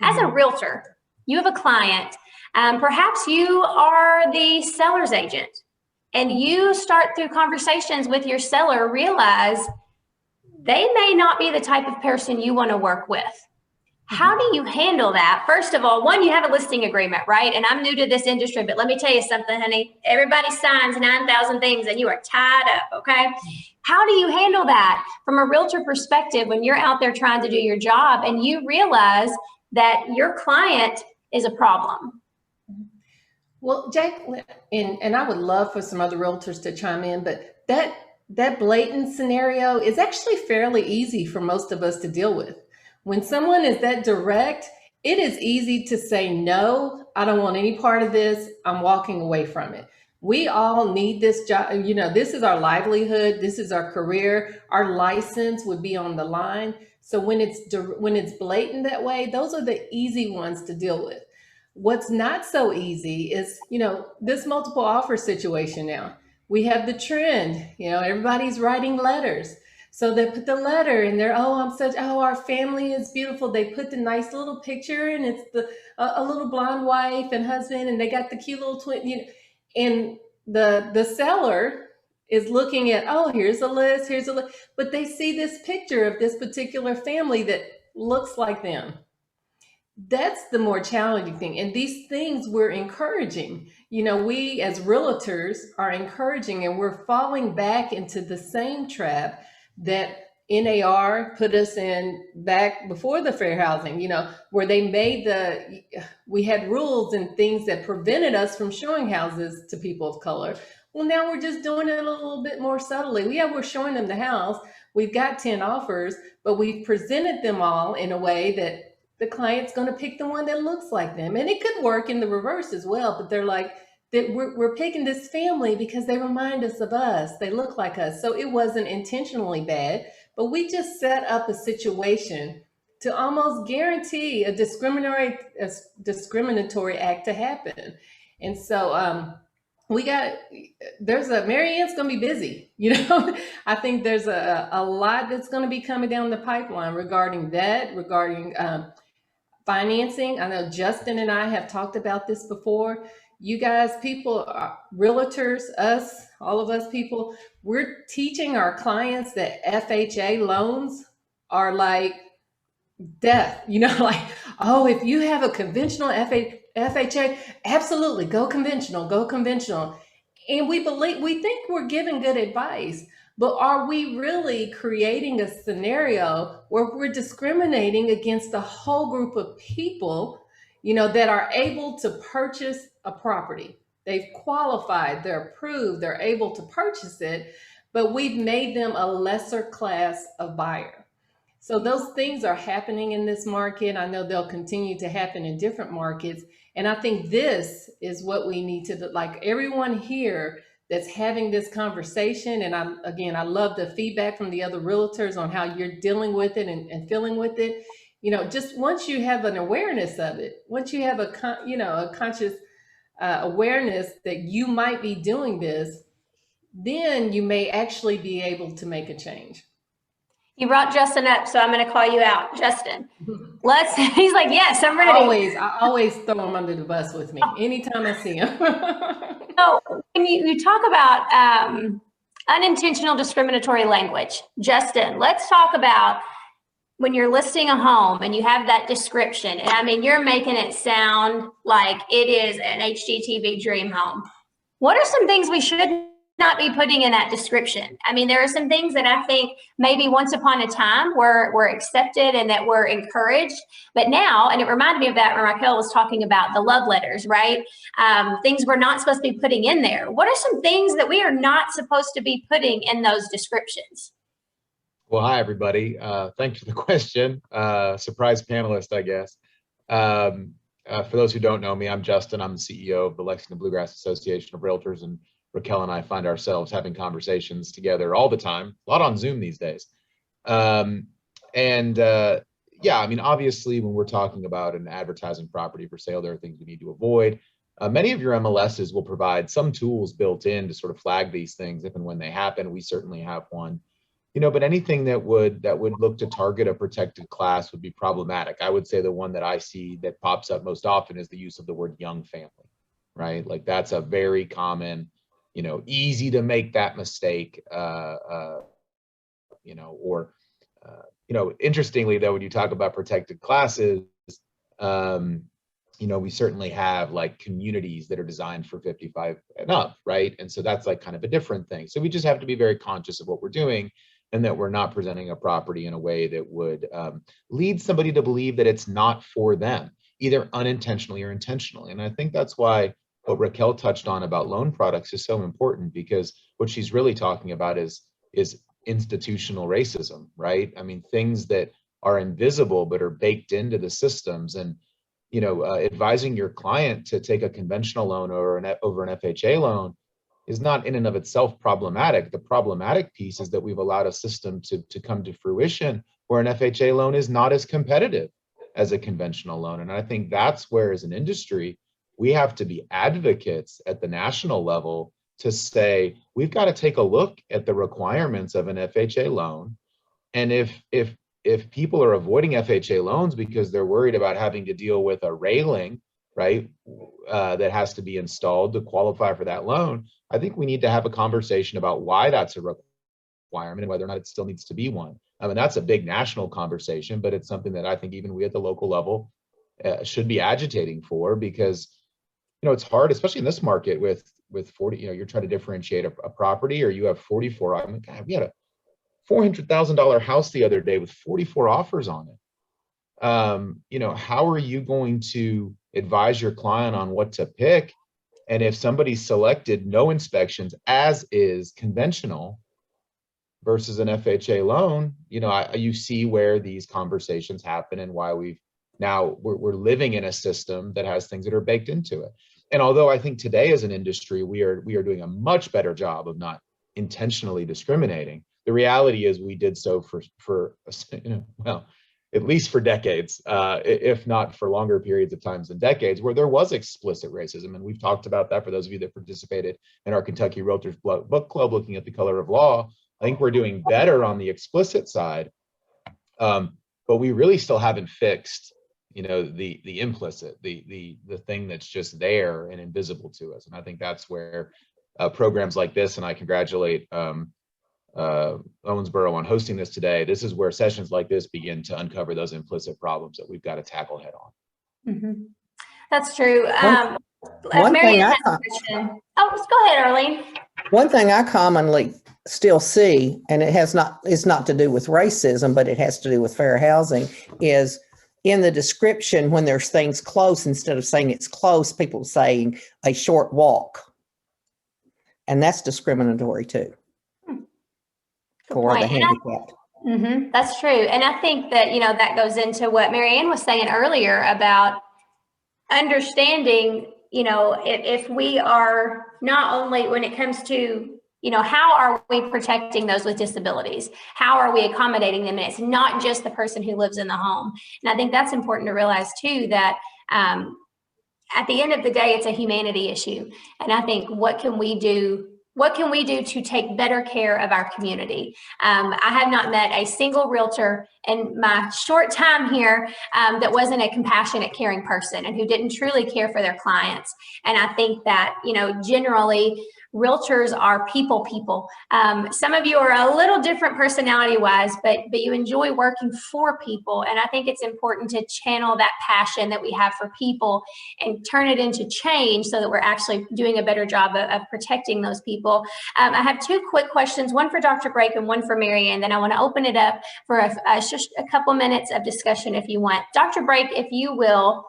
As a realtor, you have a client, perhaps you are the seller's agent, and you start through conversations with your seller, realize they may not be the type of person you want to work with. How do you handle that? First of all, one, you have a listing agreement, right? And I'm new to this industry, but let me tell you something, honey. Everybody signs 9,000 things and you are tied up, okay? How do you handle that from a realtor perspective when you're out there trying to do your job and you realize that your client is a problem. Well, Jack, and I would love for some other realtors to chime in, but that blatant scenario is actually fairly easy for most of us to deal with. When someone is that direct, it is easy to say, no, I don't want any part of this. I'm walking away from it. We all need this job. You know, this is our livelihood. This is our career. Our license would be on the line. So when it's blatant that way, those are the easy ones to deal with. What's not so easy is, you know, this multiple offer situation now. We have the trend, you know, everybody's writing letters. So they put the letter in there. Oh, our family is beautiful. They put the nice little picture and it's a little blonde wife and husband, and they got the cute little twin, you know, and the seller is looking at, oh, here's a list, but they see this picture of this particular family that looks like them. That's the more challenging thing. And these things we're encouraging. You know, we as realtors are encouraging, and we're falling back into the same trap that NAR put us in back before the fair housing, you know, where they made we had rules and things that prevented us from showing houses to people of color. Well, now we're just doing it a little bit more subtly. We're showing them the house. We've got 10 offers, but we've presented them all in a way that the client's going to pick the one that looks like them. And it could work in the reverse as well, but they're like, that we're picking this family because they remind us of us. They look like us. So it wasn't intentionally bad, but we just set up a situation to almost guarantee a discriminatory act to happen. And so Mary Ann's going to be busy. You know, I think there's a lot that's going to be coming down the pipeline regarding financing. I know Justin and I have talked about this before. You guys, people, realtors, us, all of us people, we're teaching our clients that FHA loans are like death. You know, like, oh, if you have a conventional FHA, absolutely go conventional. And we think we're giving good advice, but are we really creating a scenario where we're discriminating against a whole group of people, you know, that are able to purchase a property? They've qualified, they're approved, they're able to purchase it, but we've made them a lesser class of buyer. So those things are happening in this market. I know they'll continue to happen in different markets. And I think this is what we need to do. Like everyone here that's having this conversation. And I love the feedback from the other realtors on how you're dealing with it and feeling with it. You know, just once you have an awareness of it, once you have a conscious awareness that you might be doing this, then you may actually be able to make a change. You brought Justin up, so I'm going to call you out. Justin, he's like, yes, I'm ready. I always throw him under the bus with me anytime I see him. So when you talk about unintentional discriminatory language, Justin, let's talk about when you're listing a home and you have that description. And I mean, you're making it sound like it is an HGTV dream home. What are some things we should not be putting in that description? I mean, there are some things that I think maybe once upon a time were accepted and that were encouraged, but now, and it reminded me of that when Raquel was talking about the love letters, right? Things we're not supposed to be putting in there. What are some things that we are not supposed to be putting in those descriptions? Well, hi, everybody. Thanks for the question. Surprise panelist, I guess. For those who don't know me, I'm Justin. I'm the CEO of the Lexington Bluegrass Association of Realtors, and Raquel and I find ourselves having conversations together all the time, a lot on Zoom these days. Yeah, I mean, obviously, when we're talking about an advertising property for sale, there are things we need to avoid. Many of your MLSs will provide some tools built in to sort of flag these things if and when they happen. We certainly have one. You know, but anything that would look to target a protected class would be problematic. I would say the one that I see that pops up most often is the use of the word young family, right? Like that's a very common, you know, easy to make that mistake, interestingly though, when you talk about protected classes, you know, we certainly have like communities that are designed for 55 and up, right? And so that's like kind of a different thing. So we just have to be very conscious of what we're doing and that we're not presenting a property in a way that would lead somebody to believe that it's not for them. either unintentionally or intentionally. And I think that's why what Raquel touched on about loan products is so important, because what she's really talking about is institutional racism, right? I mean, things that are invisible but are baked into the systems. And advising your client to take a conventional loan over an FHA loan is not in and of itself problematic. The problematic piece is that we've allowed a system to come to fruition where an FHA loan is not as competitive as a conventional loan. And I think that's where, as an industry, we have to be advocates at the national level to say, we've got to take a look at the requirements of an FHA loan. And if people are avoiding FHA loans because they're worried about having to deal with a railing, right, that has to be installed to qualify for that loan, I think we need to have a conversation about why that's a requirement and whether or not it still needs to be one. I mean, that's a big national conversation, but it's something that I think even we at the local level should be agitating for, because it's hard, especially in this market with 40. You're trying to differentiate a property, or you have 44. I mean, God, we had a $400,000 house the other day with 44 offers on it. How are you going to advise your client on what to pick? And if somebody's selected no inspections, as is conventional, versus an FHA loan, you see where these conversations happen and why we're living in a system that has things that are baked into it. And although I think today as an industry, we are doing a much better job of not intentionally discriminating, the reality is we did so for at least for decades, if not for longer periods of times than decades, where there was explicit racism. And we've talked about that for those of you that participated in our Kentucky Realtors Book Club, looking at the color of law. I think we're doing better on the explicit side, but we really still haven't fixed, the implicit, the thing that's just there and invisible to us. And I think that's where programs like this, and I congratulate Owensboro on hosting this today. This is where sessions like this begin to uncover those implicit problems that we've got to tackle head on. Mm-hmm. That's true. One thing go ahead, Arlene. One thing I commonly still see, and it's not to do with racism, but it has to do with fair housing, is in the description, when there's things close, instead of saying it's close, people saying a short walk. And that's discriminatory too. For the handicapped. Mm-hmm, that's true. And I think that, that goes into what Mary Ann was saying earlier about understanding, if we are not only when it comes to, how are we protecting those with disabilities? How are we accommodating them? And it's not just the person who lives in the home. And I think that's important to realize too, that at the end of the day, it's a humanity issue. And I think what can we do to take better care of our community? I have not met a single realtor in my short time here that wasn't a compassionate, caring person and who didn't truly care for their clients. And I think that, generally, realtors are people. Some of you are a little different personality-wise, but you enjoy working for people. And I think it's important to channel that passion that we have for people and turn it into change so that we're actually doing a better job of protecting those people. I have two quick questions, one for Dr. Brake and one for Mary Ann. Then I want to open it up for just a couple minutes of discussion if you want. Dr. Brake, if you will,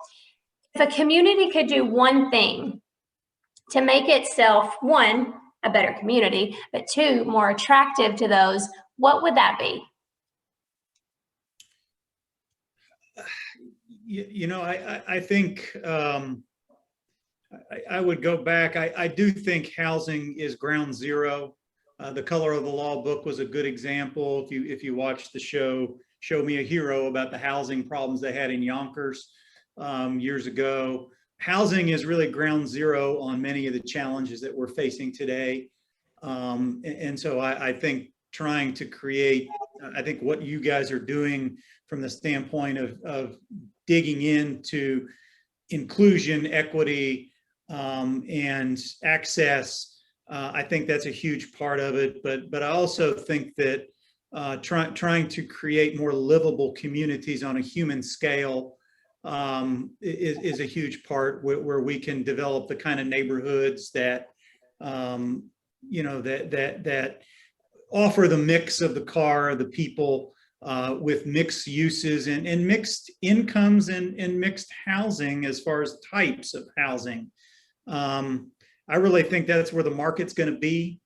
if a community could do one thing to make itself, one, a better community, but two, more attractive to those, what would that be? I think I would go back. I do think housing is ground zero. The Color of the Law book was a good example. If you watch the show, Show Me a Hero, about the housing problems they had in Yonkers years ago. Housing is really ground zero on many of the challenges that we're facing today. And so I think trying to create, I think what you guys are doing from the standpoint of digging into inclusion, equity, and access, I think that's a huge part of it. But I also think that trying to create more livable communities on a human scale is a huge part where we can develop the kind of neighborhoods that that offer the mix of the car, the people, with mixed uses and mixed incomes and mixed housing as far as types of housing. I really think that's where the market's going to be.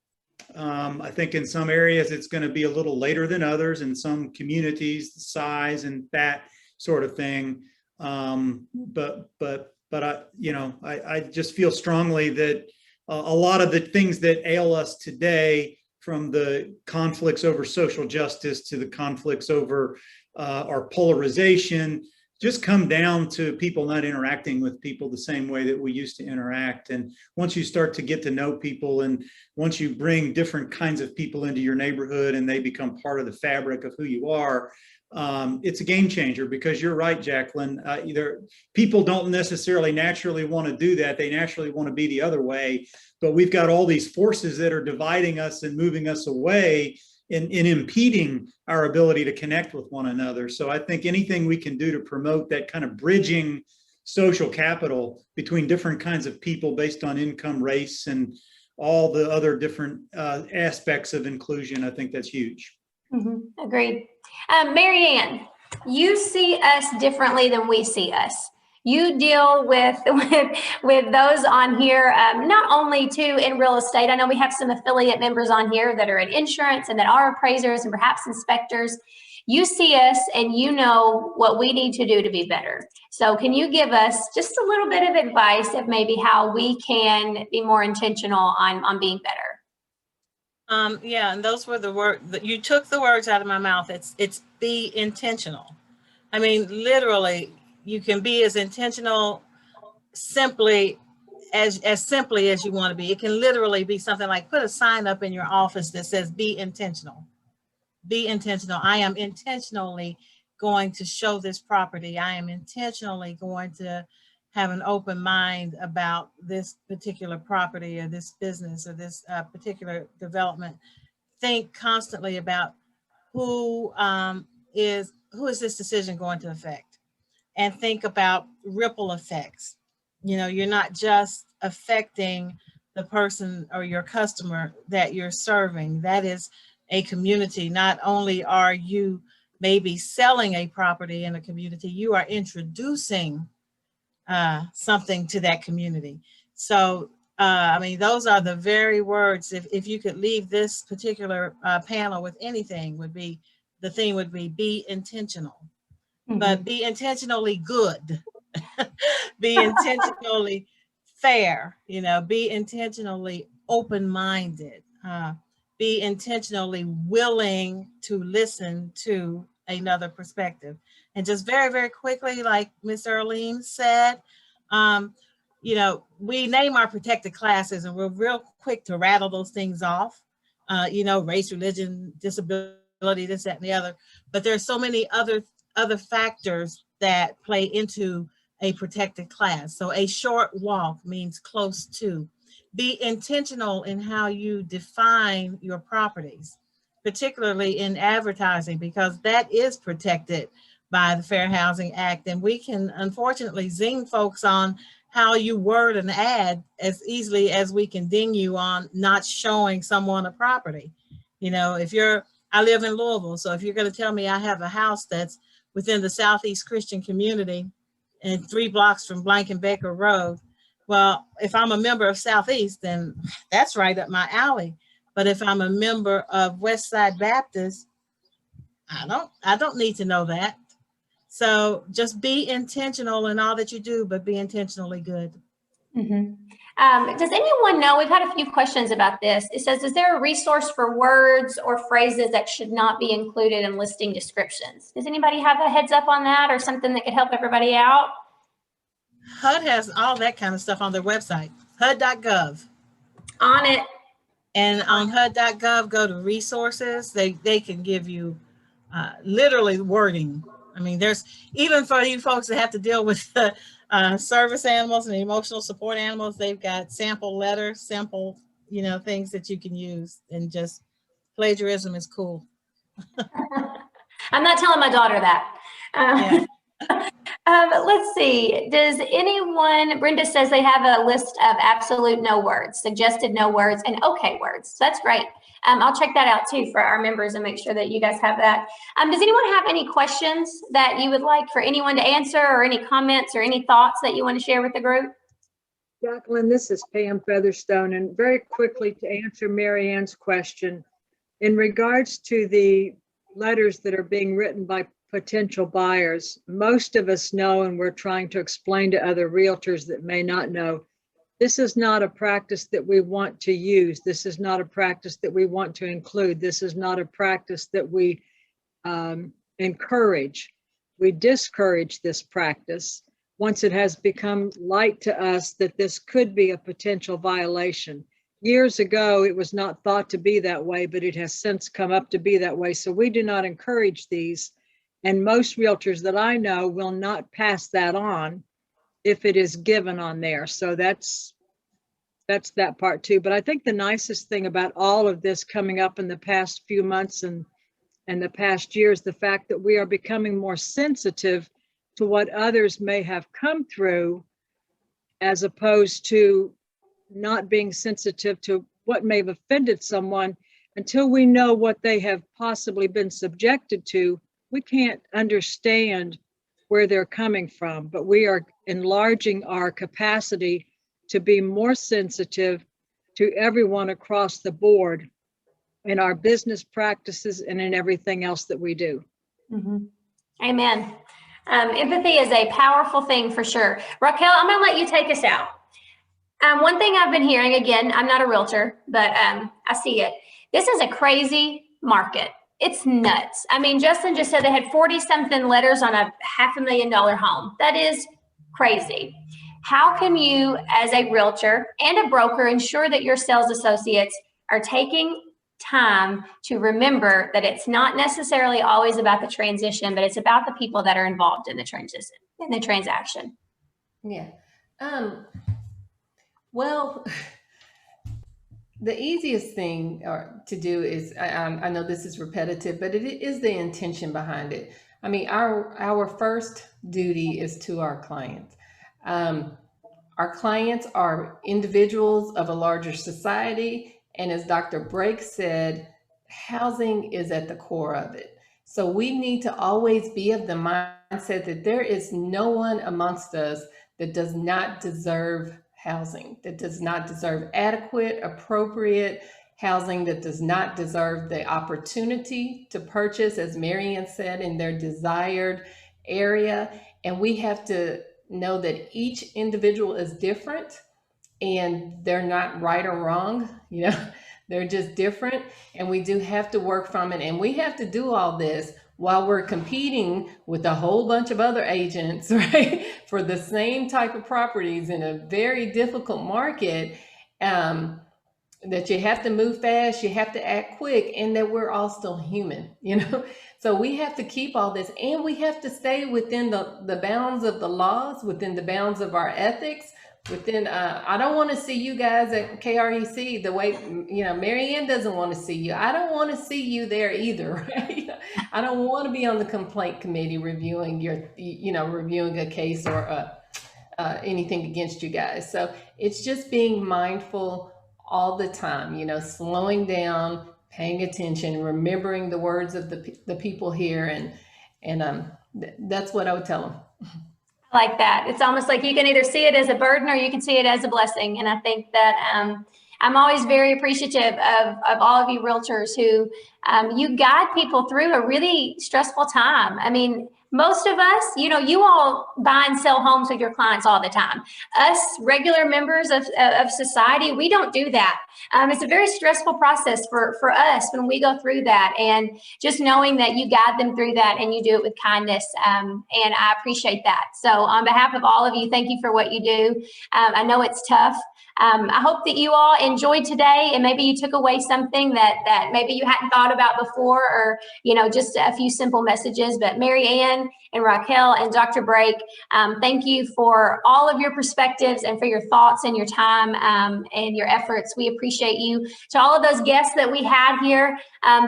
I think in some areas it's going to be a little later than others, in some communities, the size and that sort of thing. But I just feel strongly that a lot of the things that ail us today, from the conflicts over social justice to the conflicts over our polarization, just come down to people not interacting with people the same way that we used to interact. And once you start to get to know people, and once you bring different kinds of people into your neighborhood and they become part of the fabric of who you are, it's a game changer. Because you're right, Jacqueline, either people don't necessarily naturally want to do that. They naturally want to be the other way. But we've got all these forces that are dividing us and moving us away, in impeding our ability to connect with one another. So I think anything we can do to promote that kind of bridging social capital between different kinds of people based on income, race, and all the other different aspects of inclusion, I think that's huge. Mm-hmm. Agreed. Mary Ann, you see us differently than we see us. You deal with those on here, not only too in real estate. I know we have some affiliate members on here that are in insurance and that are appraisers and perhaps inspectors. You see us and you know what we need to do to be better. So can you give us just a little bit of advice of maybe how we can be more intentional on being better? Yeah, and those were the words that you took the words out of my mouth. It's be intentional. I mean, literally, you can be as intentional simply as you want to be. It can literally be something like, put a sign up in your office that says, be intentional. Be intentional. I am intentionally going to show this property. I am intentionally going to have an open mind about this particular property or this business or this particular development. Think constantly about who is this decision going to affect? And think about ripple effects. You know, you're not just affecting the person or your customer that you're serving. That is a community. Not only are you maybe selling a property in a community, you are introducing something to that community. So, I mean, those are the very words. If you could leave this particular panel with anything, the theme would be intentional. Mm-hmm. But be intentionally good. Be intentionally fair, be intentionally open-minded, be intentionally willing to listen to another perspective. And just very, very quickly, like Ms. Earlene said, we name our protected classes and we're real quick to rattle those things off, race, religion, disability, this, that, and the other. But there's so many other factors that play into a protected class. So a short walk means close to. Be intentional in how you define your properties, particularly in advertising, because that is protected by the Fair Housing Act. And we can unfortunately zing folks on how you word an ad as easily as we can ding you on not showing someone a property. I live in Louisville, so if you're going to tell me I have a house that's within the Southeast Christian community and 3 blocks from Blankenbaker Road, well, if I'm a member of Southeast, then that's right up my alley. But if I'm a member of Westside Baptist, I don't need to know that. So just be intentional in all that you do, but be intentionally good. Mm-hmm. Does anyone know, we've had a few questions about this. It says, is there a resource for words or phrases that should not be included in listing descriptions? Does anybody have a heads up on that or something that could help everybody out? HUD has all that kind of stuff on their website, HUD.gov. On it. And on HUD.gov, go to resources. They can give you literally wording. I mean, there's, even for you folks that have to deal with service animals and emotional support animals, they've got sample letters, sample, things that you can use. And just plagiarism is cool. I'm not telling my daughter that. Let's see. Does anyone, Brenda says they have a list of absolute no words, suggested no words, and okay words. So that's great. I'll check that out too for our members and make sure that you guys have that. Does anyone have any questions that you would like for anyone to answer, or any comments or any thoughts that you want to share with the group? Jacqueline, this is Pam Featherstone, and very quickly to answer Mary Ann's question, in regards to the letters that are being written by potential buyers, most of us know, and we're trying to explain to other realtors that may not know, this is not a practice that we want to use. This is not a practice that we want to include. This is not a practice that we encourage. We discourage this practice once it has become light to us that this could be a potential violation. Years ago, it was not thought to be that way, but it has since come up to be that way. So we do not encourage these. And most realtors that I know will not pass that on if it is given on there. So that's that part too. But I think the nicest thing about all of this coming up in the past few months and the past year is the fact that we are becoming more sensitive to what others may have come through, as opposed to not being sensitive to what may have offended someone. Until we know what they have possibly been subjected to, we can't understand where they're coming from, but we are enlarging our capacity to be more sensitive to everyone across the board in our business practices and in everything else that we do. Mm-hmm. Amen. Empathy is a powerful thing for sure. Raquel, I'm going to let you take us out. One thing I've been hearing, again, I'm not a realtor, but I see it. This is a crazy market. It's nuts. I mean, Justin just said they had 40-something letters on a $500,000 home. That is crazy. How can you, as a realtor and a broker, ensure that your sales associates are taking time to remember that it's not necessarily always about the transition, but it's about the people that are involved in the transaction? Yeah. Well, the easiest thing to do is, I know this is repetitive, but it is the intention behind it. I mean, our first duty is to our clients. Our clients are individuals of a larger society. And as Dr. Brake said, housing is at the core of it. So we need to always be of the mindset that there is no one amongst us that does not deserve housing, that does not deserve adequate, appropriate housing, that does not deserve the opportunity to purchase, as Mary Ann said, in their desired area. And we have to know that each individual is different and they're not right or wrong, they're just different. And we do have to work from it. And we have to do all this while we're competing with a whole bunch of other agents, right, for the same type of properties in a very difficult market, that you have to move fast, you have to act quick, and that we're all still human, So we have to keep all this, and we have to stay within the bounds of the laws, within the bounds of our ethics, I don't want to see you guys at KREC the way, Mary Ann doesn't want to see you. I don't want to see you there either, right? I don't want to be on the complaint committee reviewing reviewing a case or anything against you guys. So it's just being mindful all the time, slowing down, paying attention, remembering the words of the people here. And that's what I would tell them. I like that. It's almost like you can either see it as a burden or you can see it as a blessing. And I think that I'm always very appreciative of all of you realtors who you guide people through a really stressful time. I mean, most of us, you all buy and sell homes with your clients all the time. Us regular members of society, we don't do that. It's a very stressful process for us when we go through that. And just knowing that you guide them through that and you do it with kindness. And I appreciate that. So on behalf of all of you, thank you for what you do. I know it's tough. I hope that you all enjoyed today, and maybe you took away something that maybe you hadn't thought about before, or just a few simple messages. But Mary Ann, Dan and Raquel and Dr. Brake. Thank you for all of your perspectives and for your thoughts and your time and your efforts. We appreciate you. To all of those guests that we had here,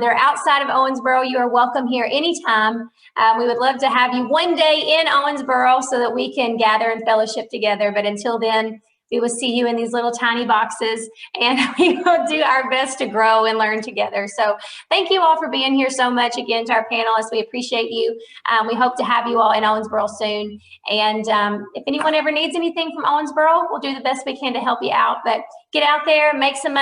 they're outside of Owensboro. You are welcome here anytime. We would love to have you one day in Owensboro so that we can gather and fellowship together. But until then, we will see you in these little tiny boxes, and we will do our best to grow and learn together. So thank you all for being here so much. Again, to our panelists, we appreciate you. We hope to have you all in Owensboro soon. And if anyone ever needs anything from Owensboro, we'll do the best we can to help you out. But get out there, make some money.